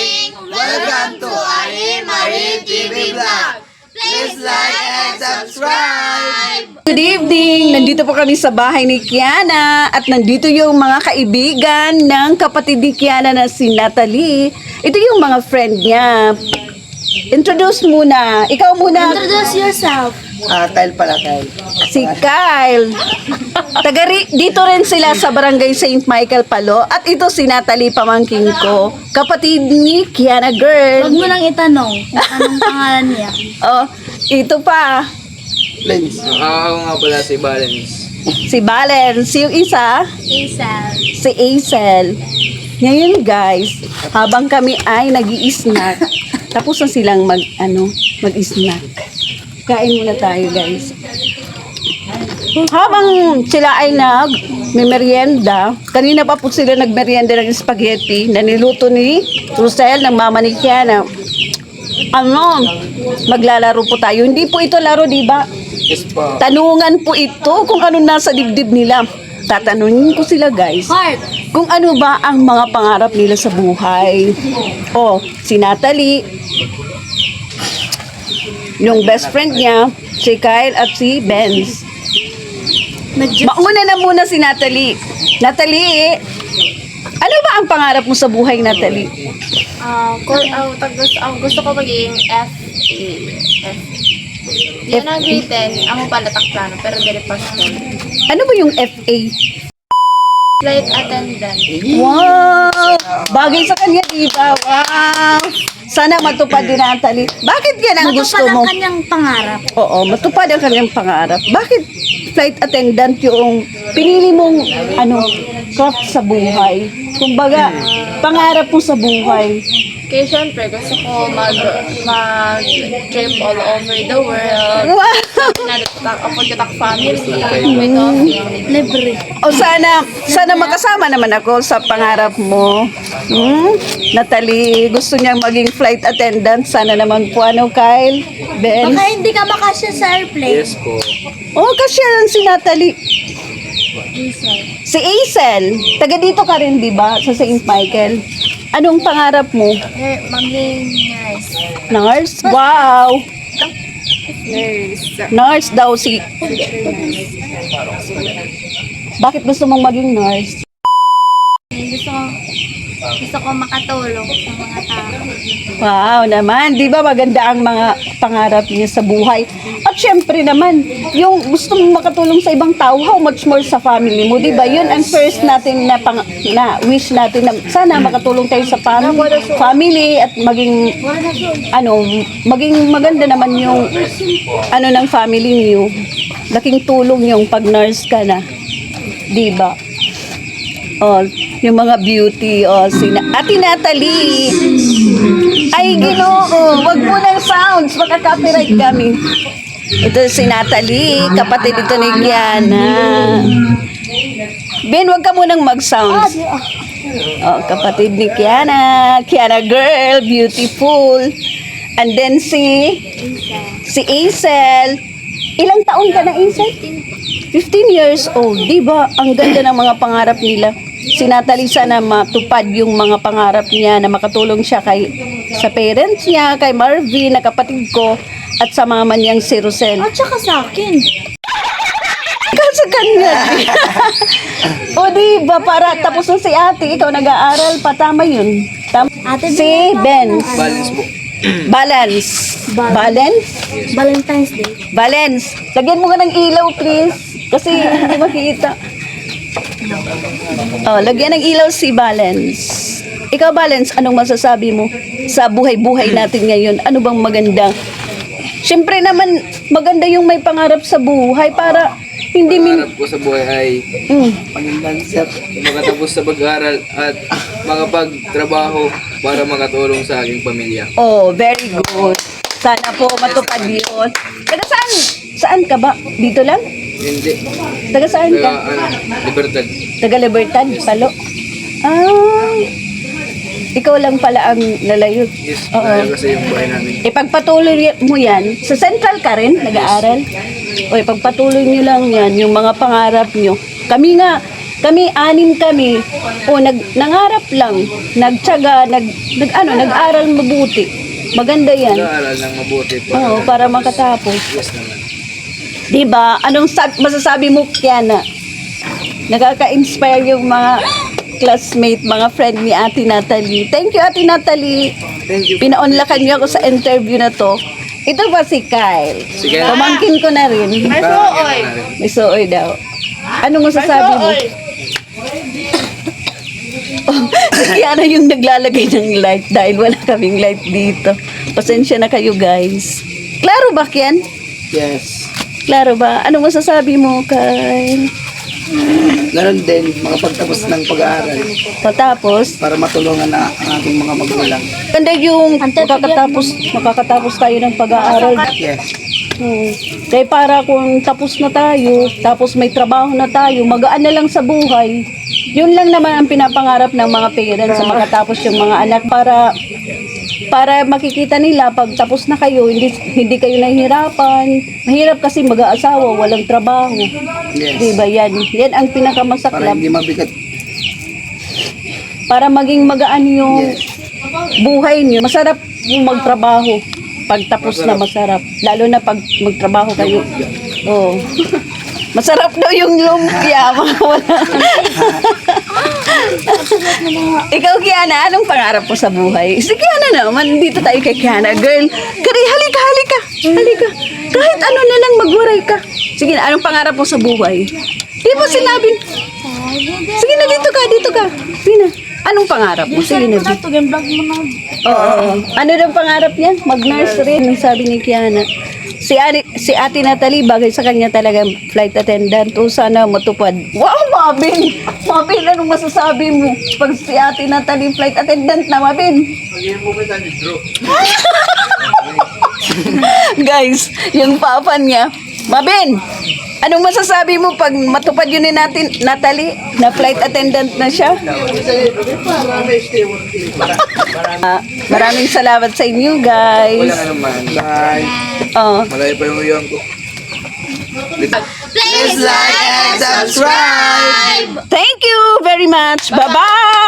morning! Welcome to Ari Marie TV Vlog! Please like and subscribe! Good evening! Nandito po kami sa bahay ni Kiana at nandito yung mga kaibigan ng kapatid ni Kiana na si Natalie. Ito yung mga friend niya. Introduce muna. Ikaw muna. Introduce yourself. Kyle pala, Kyle. Si Kyle. Dito rin sila sa barangay St. Michael Palo. At ito si Natalie, pamangking ko. Kapatid ni Kiana girl. Huwag mo lang itanong kung anong pangalan niya. Oh, ito pa. Lens. Ako nga pala si Balance. Si Balance. Yung isa, Isal. si Aisel. Ngayon guys, habang kami ay nag-i-snack, tapos na silang mag-snack. Kain muna tayo guys. Habang sila ay nag-merienda, kanina pa po sila nag-merienda ng spaghetti na niluto ni Rosel ng mama ni Kiana. Maglalaro po tayo. Hindi po ito laro, di ba? Yes po. Tanungan po ito kung ano nasa dibdib nila. Tatanungin ko sila guys Heart. kung ano ba ang mga pangarap nila sa buhay. O, si Natalie, yung best friend niya, si Kyle at si Benz. Mauna na muna si Natalie. Natalie, ano ba ang pangarap mo sa buhay, Natalie? Gusto ko maging FE. Yan ang grade 10. Amo pala takplano, pero dili pa school. Ano ba yung FA? Flight attendant. Wow! Bagay sa kanya, di ba? Wow! Sana matupad din, Natalie. Bakit yan ang gusto Matupad mo? ang kanyang pangarap. Oo, matupad ang kanyang pangarap. Bakit flight attendant yung pinili mong craft sa buhay? Kumbaga, pangarap mo sa buhay. Kaya syempre, gusto ko mag-trip all over the world. Wow! Pagkatak family, with all Libre. O sana makasama naman ako sa pangarap mo. Natalie, gusto niyang maging flight attendant. Sana naman po, Kyle? Ben? Baka hindi ka makasya sa airplane. Yes po. Oh, kasi yan si Natalie. Si Aisel. Taga dito ka rin, di ba? Sa St. Michael. Anong pangarap mo? Maging nurse. Nurse? Wow! Nurse. Nurse daw si... Bakit gusto mong maging nurse? Gusto ko makatulong sa mga tao. Wow naman, di ba maganda ang mga pangarap niya sa buhay? At syempre naman, yung gusto mong makatulong sa ibang tao, how much more sa family mo, di ba? Yun ang first natin na wish natin na sana makatulong tayo sa family at maging maging maganda naman yung ng family niyo. Laking tulong yung pag nurse ka na. Di ba? Oh, yung mga beauty, Ate Natalie. Ay, Ginoo, wag mo ng sounds, copyright kami. Ito si Natalie, kapatid ito ni Kiana. Ben, wag ka munang mag-sounds. Oh, kapatid ni Kiana. Kiana girl, beautiful. And then si Aisel. Ilang taon ka na, Aisel? 15 years old. Diba? Ang ganda ng mga pangarap nila. Si Natalie sana matupad yung mga pangarap niya na makatulong siya sa parents niya, kay Marvin, na kapatid ko, at sa mama niyang si Rosel. At saka sa akin. Ikaw sa kanya. O diba, para tapos na si ate, ikaw nag-aaral pa, tama yun. Ate, Si Ben. Balance po. Balance. Balance? Valentine's Day. Balance. Lagyan mo ka ng ilaw, please. Kasi hindi makita. Oh, lagyan ng ilaw si Balance. Ikaw, Balance, anong masasabi mo sa buhay-buhay natin ngayon? Ano bang maganda? Siyempre naman, maganda yung may pangarap sa buhay para hindi Pangarap ko sa buhay ay Pang-dancer. makatapos sa pag-aaral at makapagtrabaho para makatulong sa aking pamilya. Oh, very good. Sana po matupad yun. Taga saan? Saan ka ba? Dito lang? Hindi. Taga saan ka? Libertad. Taga Libertad, Palo. Ah, ikaw lang pala ang lalayot. Yes, Oo. dahil kasi yung buhay namin. Ipagpatuloy mo yan. Sa Central ka rin, nag-aaral. O ipagpatuloy nyo lang yan, yung mga pangarap nyo. Kami nga, Kami, 6 kami. O, nangarap lang. Nagtyaga, nag-aral mabuti. Maganda yan. Nag-aaral ng mabuti Oo, para makatapos. Yes naman. Diba? Anong masasabi mo, Kiana? Nakaka-inspire yung mga classmate, mga friend ni Ate Natalie. Thank you, Ate Natalie. Thank you. Pinaunlakan niyo ako sa interview na to. Ito ba si Kyle? Si Kyle. Pamangkin ko na rin. Ay, so, oy. May sooy daw. Anong masasabi mo? Oy. Si Kiana yung naglalagay ng light dahil wala kaming light dito. Pasensya na kayo, guys. Klaro ba, Kian? Yes. Klaro ba? Anong masasabi mo, Kyle? Ganon din, makapagtapos ng pag-aaral Patapos, para matulungan na ang ating mga magulang. ganda yung makakatapos tayo ng pag-aaral. Yes. Kaya para kung tapos na tayo, tapos may trabaho na tayo, magaan na lang sa buhay. Yun lang naman ang pinapangarap ng mga parents sa makatapos yung mga anak para makikita nila pag tapos na kayo, hindi kayo nahihirapan. Mahirap kasi mag-aasawa, walang trabaho. Yes. Diba yan? Yan ang Para pinakamasaklap. hindi mabigat. Para maging magaan yung Yes. buhay niyo. Masarap yung magtrabaho. Pag tapos na masarap. Lalo na pag magtrabaho kayo. Oo. Masarap daw yung lumpia. Ikaw, Kiana, anong pangarap mo sa buhay? Si Kiana naman, dito tayo kay Kiana. Girl, kari, halika. Kahit ano na lang, magwaray ka. Sige na, anong pangarap mo sa buhay? Di ba sinabi? Sige na, dito ka. Sige na. Anong pangarap mo? Sige na. Ito, game vlog mo na. Oo. Ano daw pangarap niya? Mag-nurse rin, ang sabi ni Kiana. Si Ate Natalie, bagay sa kanya talaga flight attendant. O sana matupad. Wow, Mabin! Mabin, anong masasabi mo? Pag si Ate Natalie flight attendant na, Mabin? Guys, yung papa niya, Mabin, anong masasabi mo pag matupad yun ni Natalie na flight attendant na siya? Maraming salamat sa inyo, guys. Wala ka naman. Bye. Oh. Malayo pa yung uyang ko. Please like and subscribe. Thank you very much. Bye-bye.